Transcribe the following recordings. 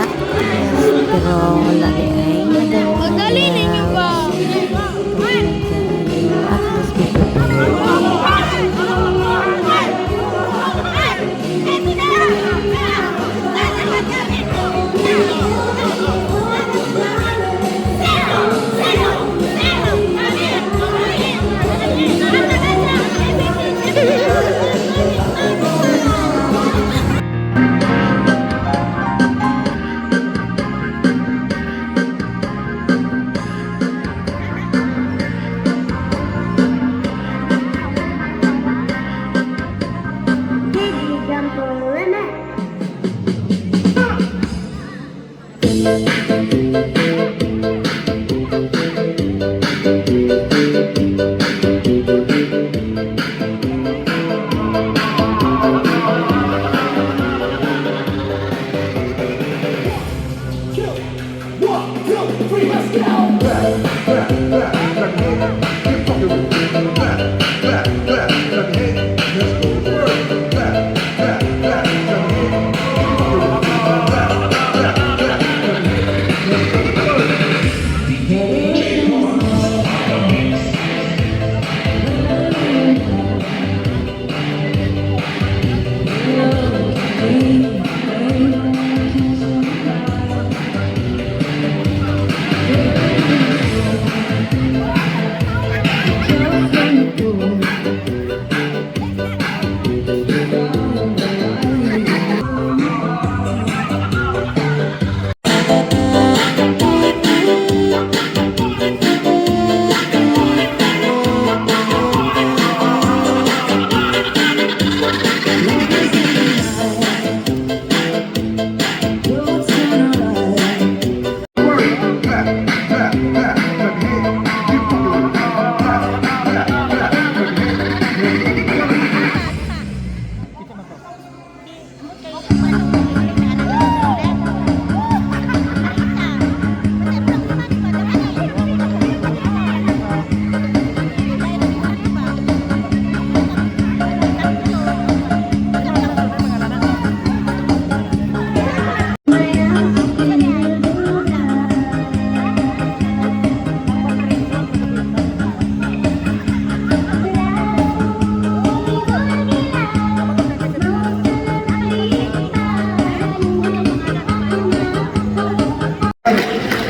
practice pero wala di ay Madali ninyo ba? at least be prepared.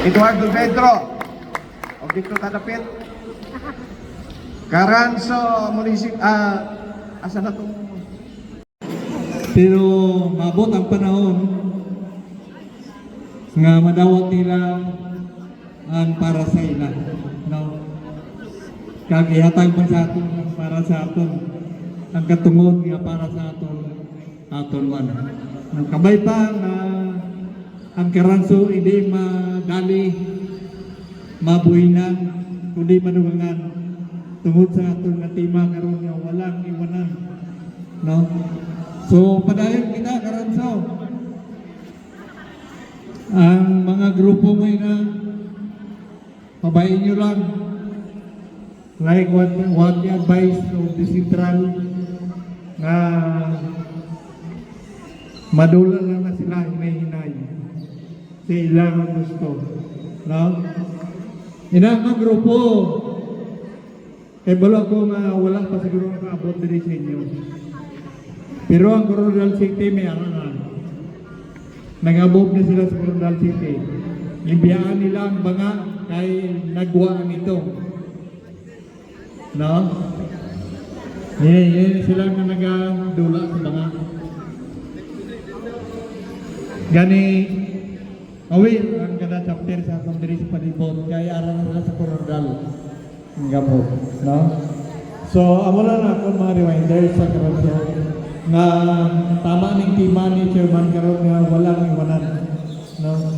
Eduardo Pedro, objekto kadapit. Karanso Munisip, asa na itong... Pero mabot ang panahon nga madawat nila ang para sa ila. No? Kagihatag man sa aton para sa aton. Ang katungod nga para sa aton man. Ang kabay pa na ang karanso hindi madali mabuhinan kundi manugangan tungod sa aton nga tema karon nga walang iwanan. No? So, padayon kita, karanso. Ang mga grupo mo na pabayin nyo lang. Like what the advice of the central na madula lang na sila hinay-hinay sa ilang gusto. No? Inang mga grupo, kay bala ko nga wala pa siguro nakaabot din sa inyo. Pero ang Coronadal City may arangan. Nangabog na sila sa Coronadal City. Libiyaan nila ang banga kay nagwaan ito. No? Yan sila nga nagadula sa banga. Gani, awin ang kada chapter sa akong diri sa palibot kay arangan nila sa Coronadal. Ang gabog. No? So, amo na ako mga reminder sa karanso nga tama ning tima ni Chairman karon nga walang iwanan. No?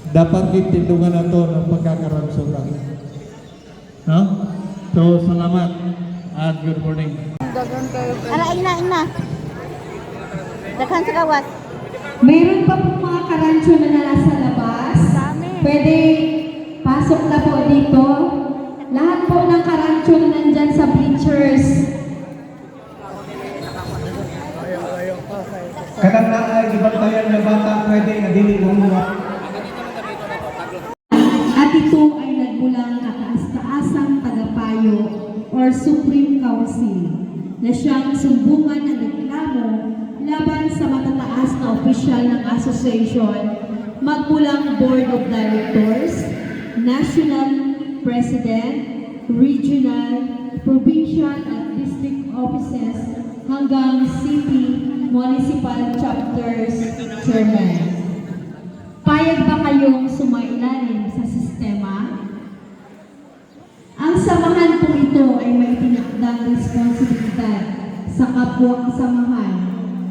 Dapat kitindungan nato ng pagkakaranso lang. No? So, salamat at good morning. Ala, ina. Daghan sa kawat. Mayroon pa po mga karancho na nasa labas. Pwede pasok na po dito. Lahat po ng karancho na nandyan sa bleachers. Kanang na ay gibantayan na siyang sumbungan ng reklamo laban sa matataas na opisyal ng association magmulang Board of Directors, National President, Regional, Provincial at District Offices hanggang City, Municipal Chapters Chairman. Payag ba kayong sumailalim sa sistema? Ang samahan po ito ay may tinakdang responsibilidad sa kapwa kasamahan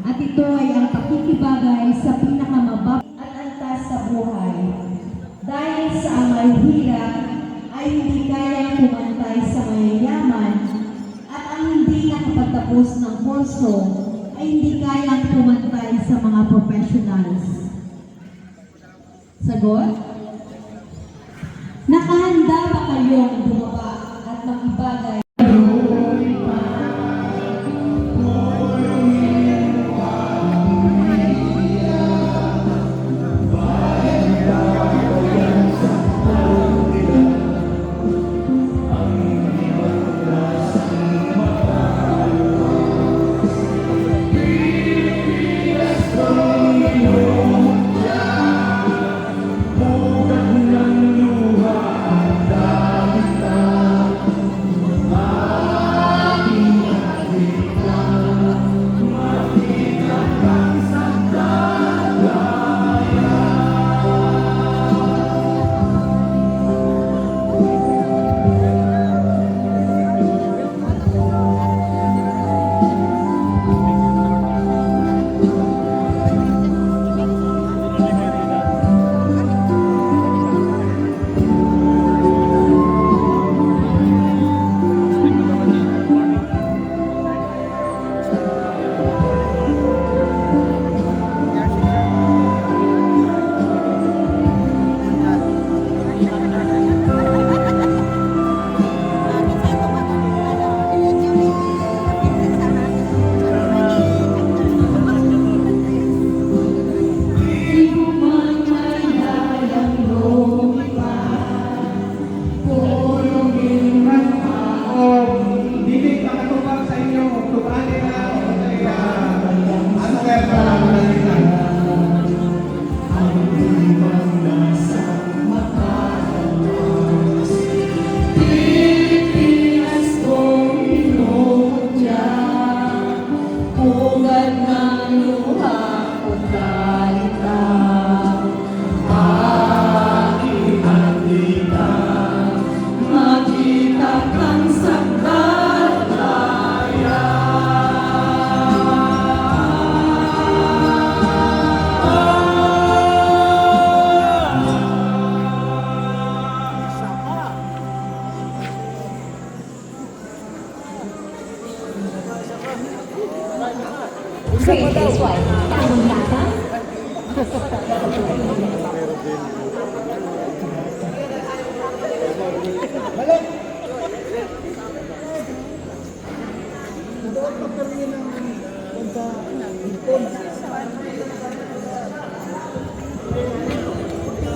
at ito ay ang pakikibagay sa pinakamababa at antas sa buhay. Dahil sa ang mahihirap ay hindi kayang pumantay sa mayayaman at ang hindi nakapagtapos ng kurso ay hindi kayang pumantay sa mga professionals. Sagot? Nakahanda ba kayong bumaba at makibagay?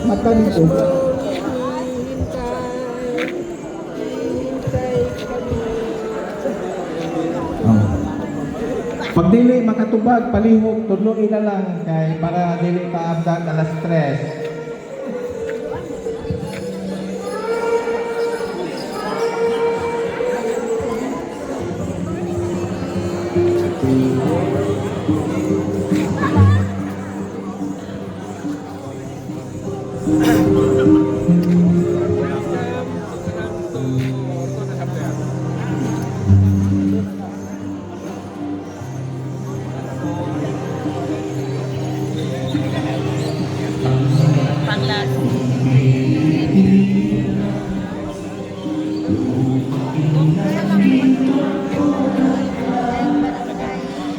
Matanto. Pag dili makatubag, palihog, tudloin na lang kay para dili kaabdag alas 3.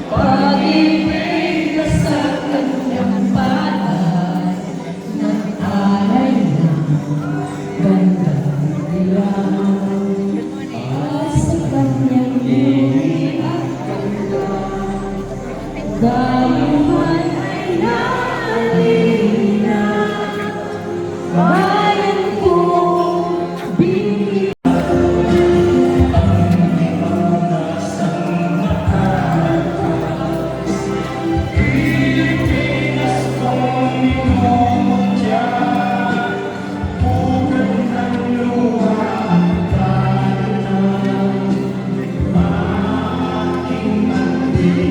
Pag-ibig na Give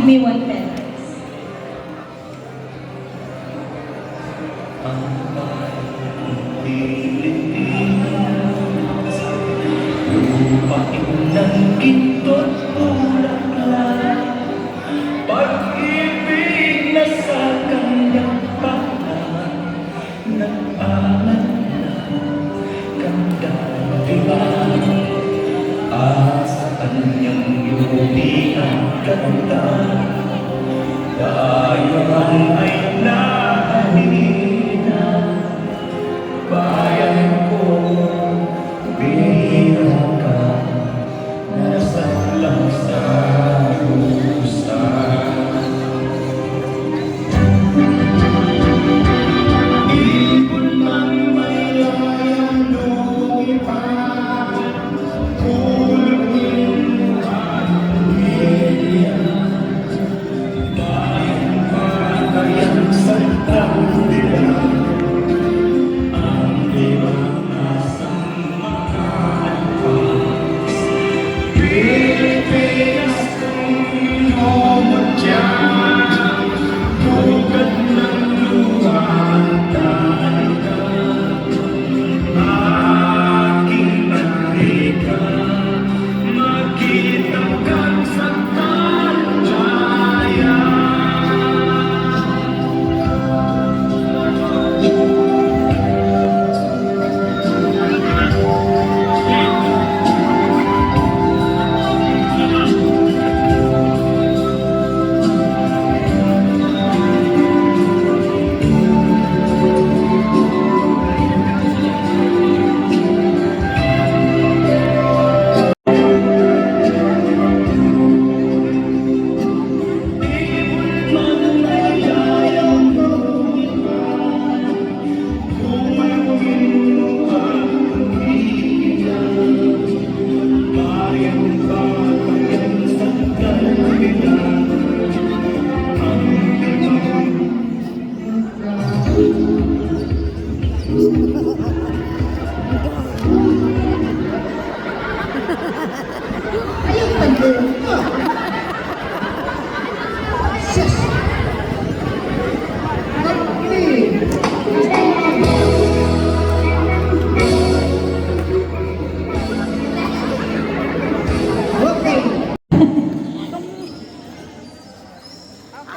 me 1 pen. Ng ginto't bulaklak, pag-ibig na sa kanyang pala, nag-alat na kandang at sa kanyang yuni ang ganda, dayan ay nahalina, bayan ko, bilang ka. Nasalang sa pusa. Ibon man may layang lumipad, kulungin ang pamilya.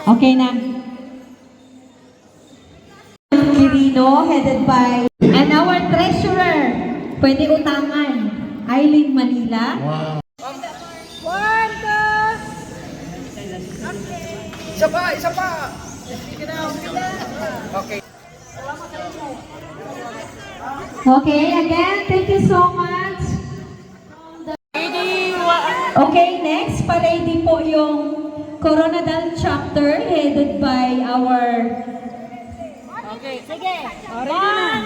Okay na. Quirino, headed by, and our treasurer, pwede utangan, Eileen Manila. Isa pa! Okay, again, thank you so much. Okay, next, parade po yung Coronadal chapter headed by our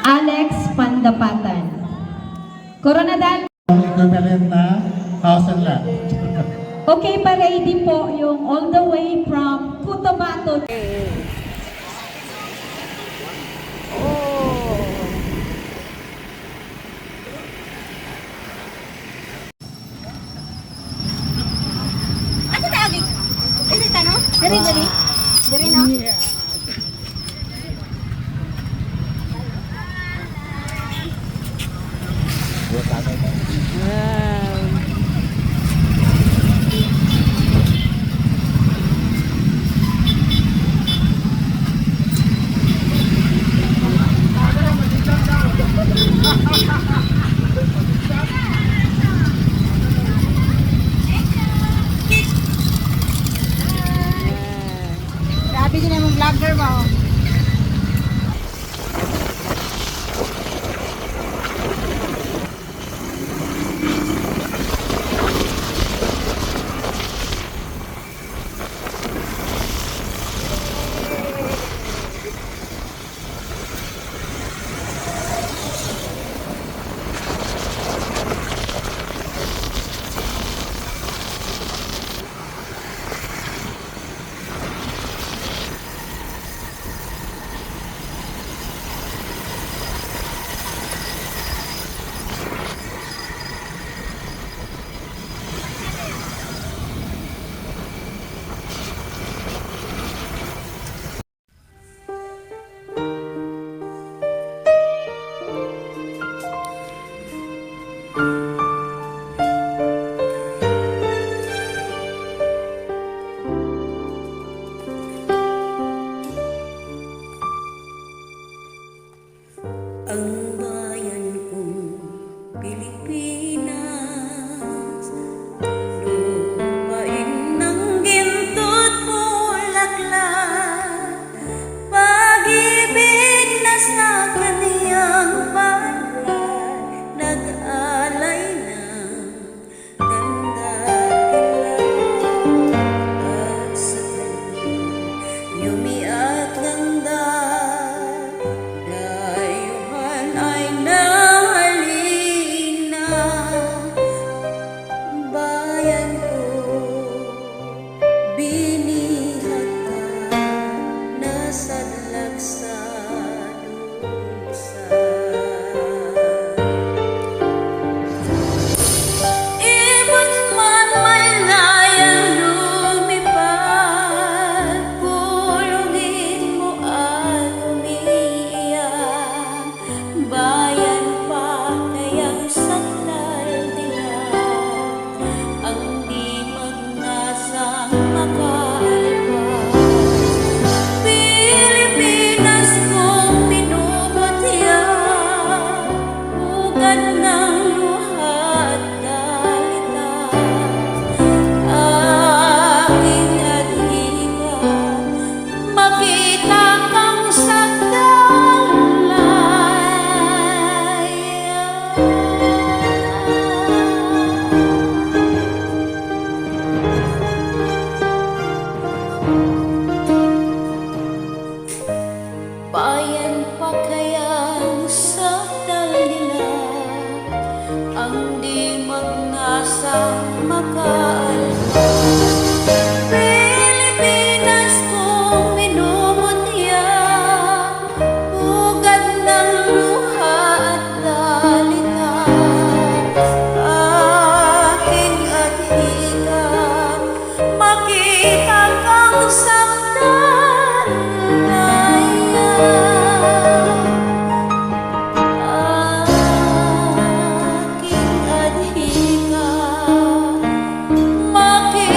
Alex Pandapatan. Coronadal. Equivalent na house and lot. Okay, parade po yung all the way from Cotabato. Grabe din yung vlogger ba? Ang bayan kong Pilipinas, lupain ng ginto't bulaklak, pag-ibig na sa kaniyang palad, nag-alay ng ganda kilala at sa kanyang yumi at ganda. Bayan pa kayang sa nila ang di mag-asang makaalpas. Pilipinas kong minumutya, bugad ng luha at dalita, aking adhika, makita kang saktan. Makita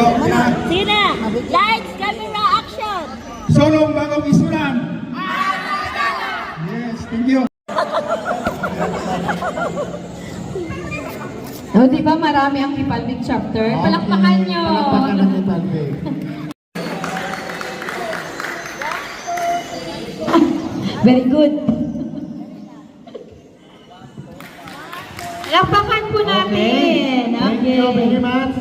Yo, na. Sige na. Lights, camera, action. Solong bagong isulan. Yes, thank you. O, di ba marami ang Kipalbig chapter? Palakpakan nyo! Palakpakan ng Kipalbig. Very good. Palakpakan po natin. Thank you very much.